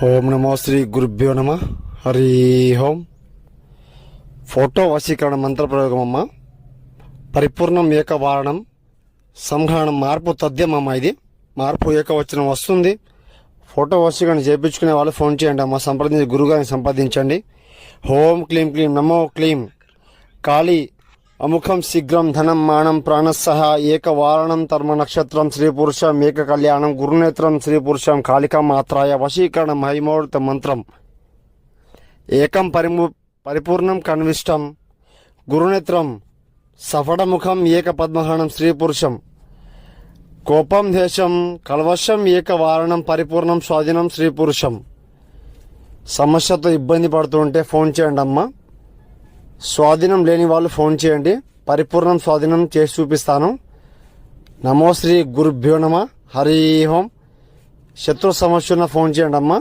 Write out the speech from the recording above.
ఓం నమో శ్రీ గురుభ్యో నమ. హరి ఓం. ఫోటో వశీకరణ మంత్ర ప్రయోగం అమ్మ. పరిపూర్ణం ఏకవారణం, సంఘానం మార్పు తథ్యం అమ్మ. ఇది మార్పు ఏకవచనం వస్తుంది. ఫోటో వశీకరణ చేయించుకునే వాళ్ళు ఫోన్ చేయండి అమ్మ. సంప్రదించి గురుగారిని సంపాదించండి. ఓం క్లీం క్లీం నమో క్లీం కాళీ అముఖం శీఘ్రం ధనం మానం ప్రాణస్సహ ఏకవారణం తర్మ నక్షత్రం శ్రీ పురుషం ఏక కళ్యాణం గురునేత్రం శ్రీ పురుషం కాళికా మాత్రాయ వశీకరణం హైమోర్త మంత్రం ఏకం పరిపూర్ణం కన్విష్టం గురునేత్రం సఫడముఖం ఏక పద్మహరణం శ్రీ పురుషం కోపం దేశం కల్వశం ఏకవారణం పరిపూర్ణం స్వాధీనం శ్రీ పురుషం. సమస్యతో ఇబ్బంది పడుతుంటే ఫోన్ చేయండి అమ్మ. స్వాధీనం లేని వాళ్ళు ఫోన్ చేయండి, పరిపూర్ణం స్వాధీనం చేసి చూపిస్తాను. నమో శ్రీ గురుభ్యో నమ. హరి ఓం. శత్రు సమస్య ఉన్న ఫోన్ చేయండి అమ్మ.